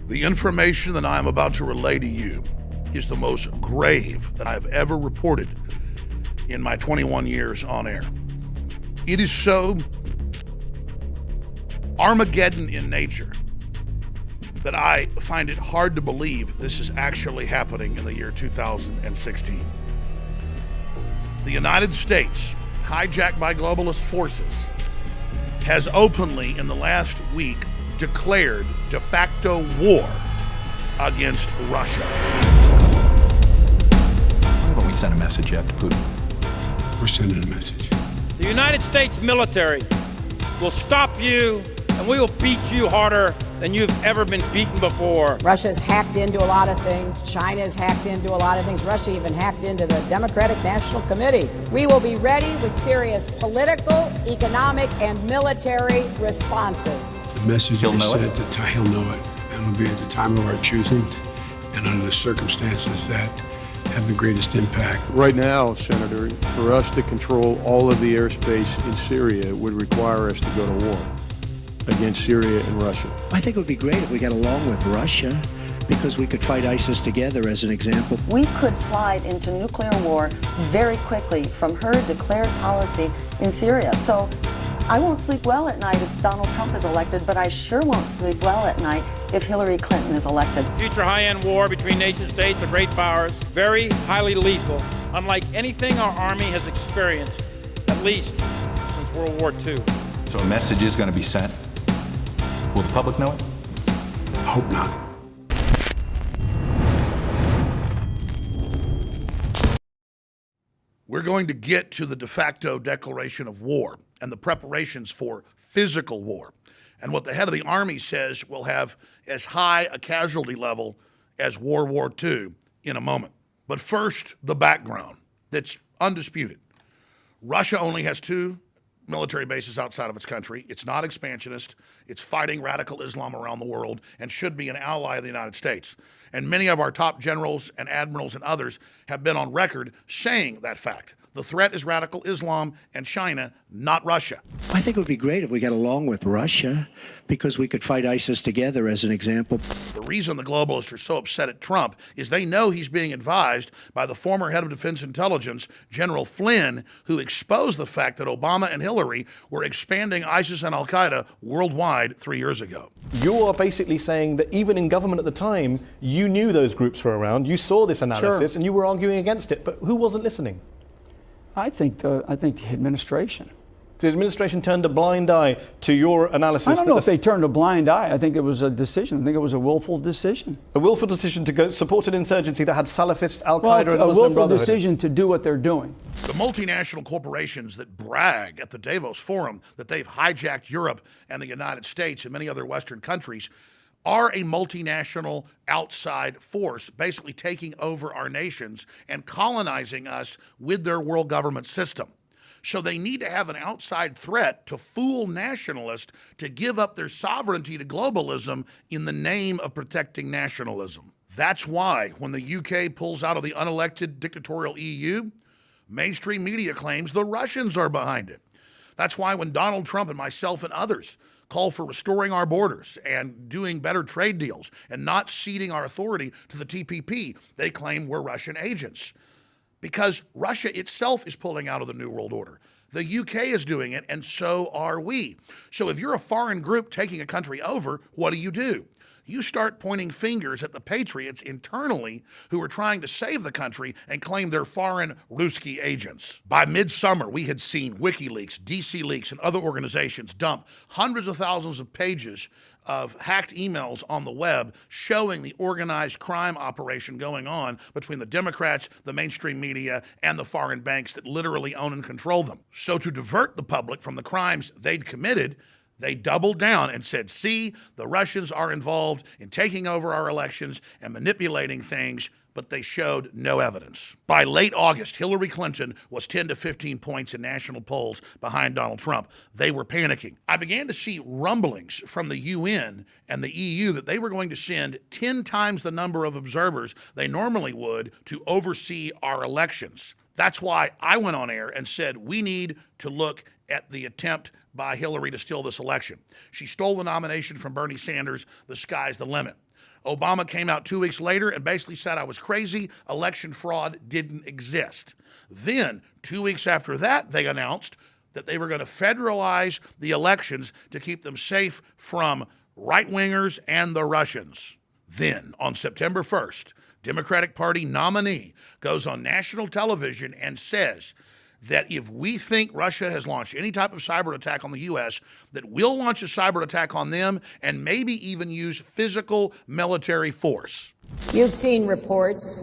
The information that I am about to relay to you is the most grave that I've ever reported in my 21 years on air. It is so Armageddon in nature that I find it hard to believe this is actually happening in the year 2016. The United States, hijacked by globalist forces, has openly in the last week declared de facto war against Russia. Why haven't we sent a message yet to Putin? We're sending a message. The United States military will stop you, and we will beat you harder than you've ever been beaten before. Russia's hacked into a lot of things. China's hacked into a lot of things. Russia even hacked into the Democratic National Committee. We will be ready with serious political, economic, and military responses. The message He'll we know sent, it. he'll know it. And it'll be at the time of our choosing and under the circumstances that have the greatest impact. Right now, Senator, for us to control all of the airspace in Syria would require us to go to war against Syria and Russia. I think it would be great if we got along with Russia because we could fight ISIS together, as an example. We could slide into nuclear war very quickly from her declared policy in Syria. So I won't sleep well at night if Donald Trump is elected, but I sure won't sleep well at night if Hillary Clinton is elected. Future high-end war between nation states or great powers, very highly lethal, unlike anything our Army has experienced, at least since World War II. So a message is going to be sent. Will the public know it? I hope not. We're going to get to the de facto declaration of war and the preparations for physical war and what the head of the Army says will have as high a casualty level as World War II in a moment. But first, the background that's undisputed. Russia only has 2 military bases outside of its country. It's not expansionist. It's fighting radical Islam around the world and should be an ally of the United States. And many of our top generals and admirals and others have been on record saying that fact. The threat is radical Islam and China, not Russia. I think it would be great if we got along with Russia because we could fight ISIS together, as an example. The reason the globalists are so upset at Trump is they know he's being advised by the former head of Defense Intelligence, General Flynn, who exposed the fact that Obama and Hillary were expanding ISIS and Al-Qaeda worldwide 3 years ago. You are basically saying that even in government at the time, you knew those groups were around, you saw this analysis, and you were arguing against it, but who wasn't listening? I think the administration. The administration turned a blind eye to your analysis. I don't know if they turned a blind eye. I think it was a decision. I think it was a willful decision. A willful decision to go support an insurgency that had Salafists, Al-Qaeda, well, and Muslim a willful Brotherhood. decision to do what they're doing. The multinational corporations that brag at the Davos Forum that they've hijacked Europe and the United States and many other Western countries are a multinational outside force, basically taking over our nations and colonizing us with their world government system. So they need to have an outside threat to fool nationalists to give up their sovereignty to globalism in the name of protecting nationalism. That's why when the UK pulls out of the unelected dictatorial EU, mainstream media claims the Russians are behind it. That's why when Donald Trump and myself and others call for restoring our borders and doing better trade deals and not ceding our authority to the TPP, they claim we're Russian agents. Because Russia itself is pulling out of the New World Order. The UK is doing it, and so are we. So if you're a foreign group taking a country over, what do? You start pointing fingers at the patriots internally who are trying to save the country and claim they're foreign Ruski agents. By midsummer, we had seen WikiLeaks, DC Leaks, and other organizations dump hundreds of thousands of pages of hacked emails on the web showing the organized crime operation going on between the Democrats, the mainstream media, and the foreign banks that literally own and control them. So to divert the public from the crimes they'd committed, they doubled down and said, see, the Russians are involved in taking over our elections and manipulating things, but they showed no evidence. By late August, Hillary Clinton was 10 to 15 points in national polls behind Donald Trump. They were panicking. I began to see rumblings from the UN and the EU that they were going to send 10 times the number of observers they normally would to oversee our elections. That's why I went on air and said we need to look at the attempt by Hillary to steal this election. She stole the nomination from Bernie Sanders. The sky's the limit. Obama came out 2 weeks later and basically said I was crazy. Election fraud didn't exist. Then, 2 weeks after that, they announced that they were going to federalize the elections to keep them safe from right-wingers and the Russians. Then, on September 1st, Democratic Party nominee goes on national television and says that if we think Russia has launched any type of cyber attack on the U.S., that we'll launch a cyber attack on them and maybe even use physical military force. You've seen reports.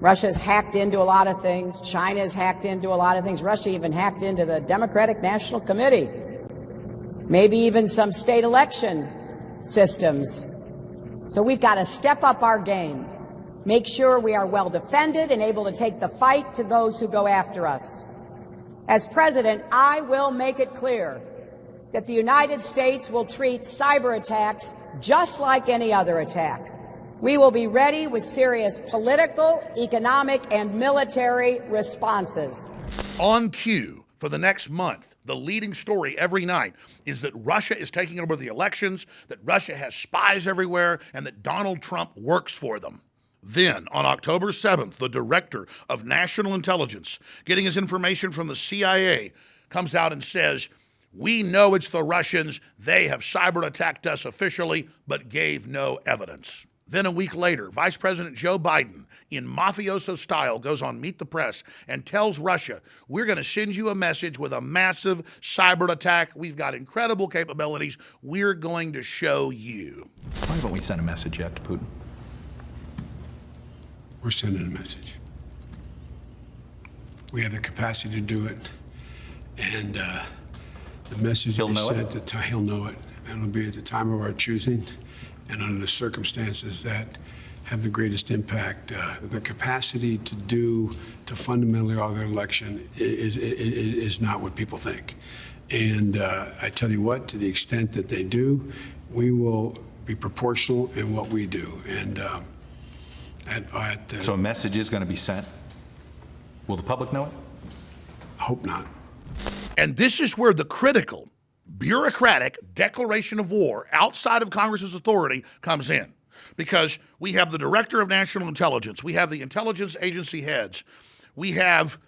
Russia's hacked into a lot of things. China's hacked into a lot of things. Russia even hacked into the Democratic National Committee. Maybe even some state election systems. So we've got to step up our game. Make sure we are well defended and able to take the fight to those who go after us. As president, I will make it clear that the United States will treat cyber attacks just like any other attack. We will be ready with serious political, economic, and military responses. On cue for the next month, the leading story every night is that Russia is taking over the elections, that Russia has spies everywhere, and that Donald Trump works for them. Then, on October 7th, the director of national intelligence, getting his information from the CIA, comes out and says, we know it's the Russians. They have cyber attacked us officially, but gave no evidence. Then a week later, Vice President Joe Biden, in mafioso style, goes on Meet the Press and tells Russia, we're going to send you a message with a massive cyber attack. We've got incredible capabilities. We're going to show you. Why haven't we sent a message yet to Putin? We're sending a message. We have the capacity to do it, and the message He'll will be know sent it? at the time. He'll know it, and it'll be at the time of our choosing, and under the circumstances that have the greatest impact. The capacity to fundamentally alter the election is not what people think, and I tell you what, to the extent that they do, we will be proportional in what we do, and. So a message is going to be sent. Will the public know it? Hope not. And this is where the critical, bureaucratic declaration of war outside of Congress's authority comes in. Because we have the Director of National Intelligence, we have the intelligence agency heads, we have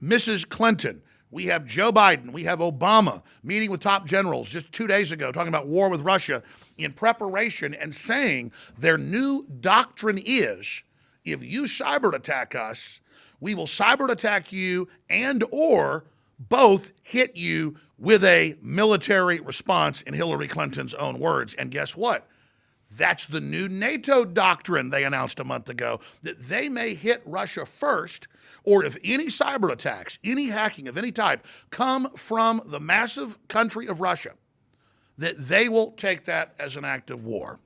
Mrs. Clinton, we have Joe Biden, we have Obama meeting with top generals just 2 days ago talking about war with Russia in preparation and saying their new doctrine is if you cyber attack us, we will cyber attack you and or both hit you with a military response, in Hillary Clinton's own words. And guess what? That's the new NATO doctrine they announced a month ago, that they may hit Russia first, or if any cyber attacks, any hacking of any type come from the massive country of Russia, that they will take that as an act of war.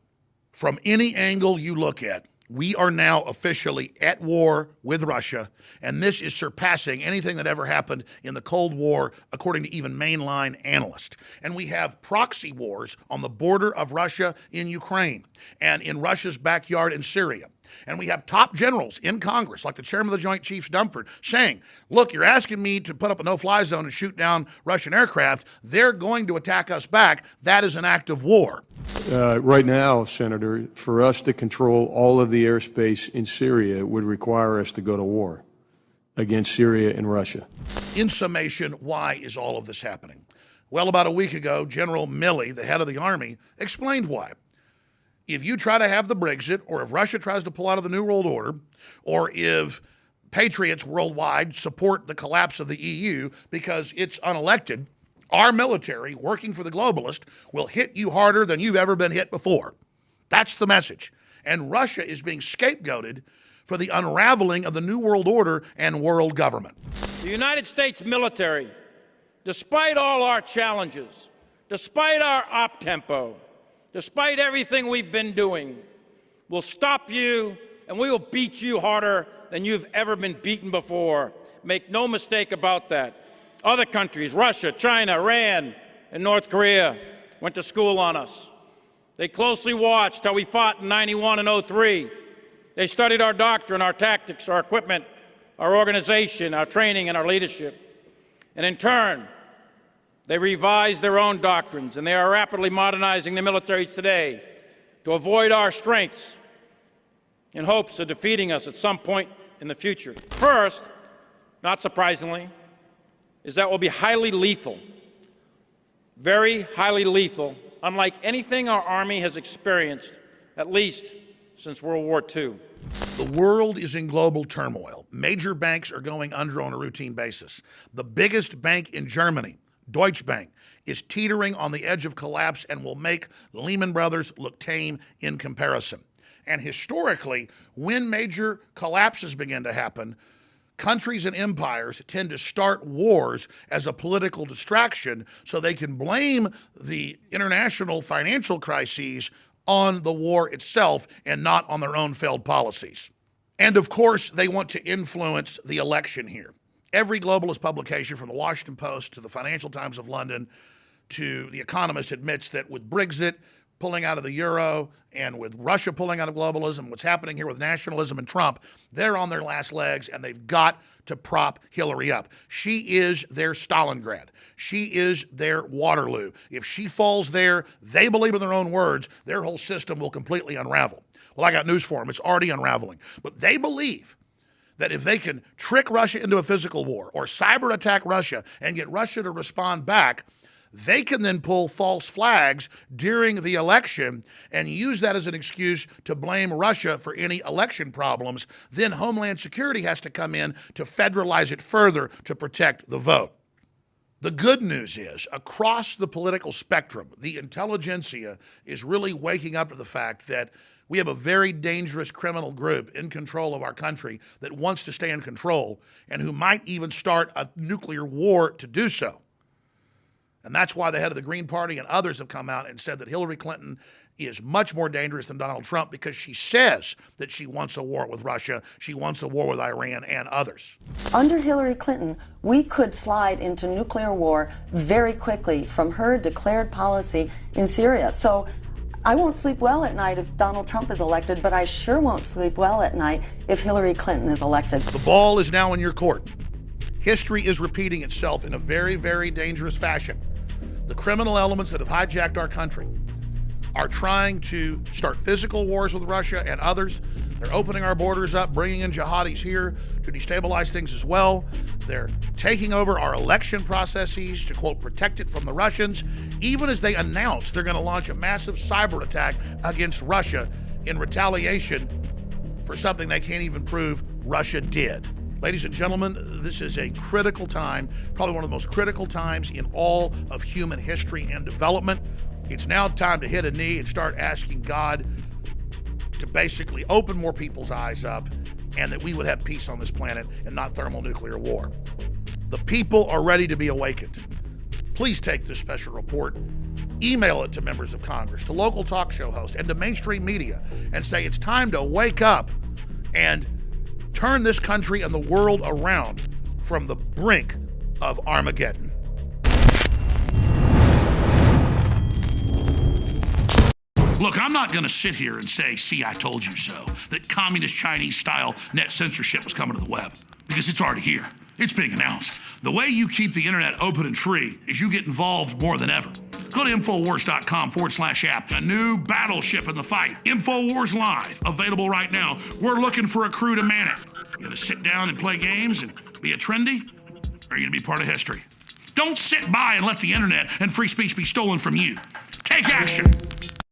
From any angle you look at, we are now officially at war with Russia, and this is surpassing anything that ever happened in the Cold War, according to even mainline analysts. And we have proxy wars on the border of Russia in Ukraine and in Russia's backyard in Syria. And we have top generals in Congress, like the chairman of the Joint Chiefs, Dunford, saying, look, you're asking me to put up a no-fly zone and shoot down Russian aircraft. They're going to attack us back. That is an act of war. Right now, Senator, for us to control all of the airspace in Syria would require us to go to war against Syria and Russia. In summation, why is all of this happening? Well, about a week ago, General Milley, the head of the Army, explained why. If you try to have the Brexit, or if Russia tries to pull out of the New World Order, or if patriots worldwide support the collapse of the EU because it's unelected, our military, working for the globalist, will hit you harder than you've ever been hit before. That's the message. And Russia is being scapegoated for the unraveling of the New World Order and world government. The United States military, despite all our challenges, despite our op-tempo, despite everything we've been doing, will stop you and we will beat you harder than you've ever been beaten before. Make no mistake about that. Other countries, Russia, China, Iran, and North Korea, went to school on us. They closely watched how we fought in 91 and 03. They studied our doctrine, our tactics, our equipment, our organization, our training, and our leadership. And in turn, They revised their own doctrines, and they are rapidly modernizing their militaries today to avoid our strengths in hopes of defeating us at some point in the future. First, not surprisingly, is that will be highly lethal, very highly lethal, unlike anything our Army has experienced, at least since World War II. The world is in global turmoil. Major banks are going under on a routine basis. The biggest bank in Germany, Deutsche Bank, is teetering on the edge of collapse and will make Lehman Brothers look tame in comparison. And historically, when major collapses begin to happen, countries and empires tend to start wars as a political distraction so they can blame the international financial crises on the war itself and not on their own failed policies. And of course, they want to influence the election here. Every globalist publication, from the Washington Post to the Financial Times of London to The Economist, admits that with Brexit pulling out of the euro and with Russia pulling out of globalism, what's happening here with nationalism and Trump, they're on their last legs and they've got to prop Hillary up. She is their Stalingrad. She is their Waterloo. If she falls there, they believe in their own words, their whole system will completely unravel. Well, I got news for them. It's already unraveling. But they believe that if they can trick Russia into a physical war or cyber attack Russia and get Russia to respond back, they can then pull false flags during the election and use that as an excuse to blame Russia for any election problems. Then Homeland Security has to come in to federalize it further to protect the vote. The good news is, across the political spectrum, the intelligentsia is really waking up to the fact that we have a very dangerous criminal group in control of our country that wants to stay in control and who might even start a nuclear war to do so. And that's why the head of the Green Party and others have come out and said that Hillary Clinton is much more dangerous than Donald Trump because she says that she wants a war with Russia, she wants a war with Iran and others. Under Hillary Clinton, we could slide into nuclear war very quickly from her declared policy in Syria. So I won't sleep well at night if Donald Trump is elected, but I sure won't sleep well at night if Hillary Clinton is elected. The ball is now in your court. History is repeating itself in a very, very dangerous fashion. The criminal elements that have hijacked our country are trying to start physical wars with Russia and others. They're opening our borders up, bringing in jihadis here to destabilize things as well. They're taking over our election processes to, quote, protect it from the Russians, even as they announce they're going to launch a massive cyber attack against Russia in retaliation for something they can't even prove Russia did. Ladies and gentlemen, this is a critical time, probably one of the most critical times in all of human history and development. It's now time to hit a knee and start asking God to basically open more people's eyes up and that we would have peace on this planet and not thermonuclear war. The people are ready to be awakened. Please take this special report, email it to members of Congress, to local talk show hosts, and to mainstream media and say it's time to wake up and turn this country and the world around from the brink of Armageddon. Look, I'm not going to sit here and say, see, I told you so, that communist Chinese-style net censorship was coming to the web, because it's already here. It's being announced. The way you keep the internet open and free is you get involved more than ever. Go to Infowars.com/app. A new battleship in the fight. Infowars Live, available right now. We're looking for a crew to man it. You gonna sit down and play games and be a trendy? Or are you gonna be part of history? Don't sit by and let the internet and free speech be stolen from you. Take action.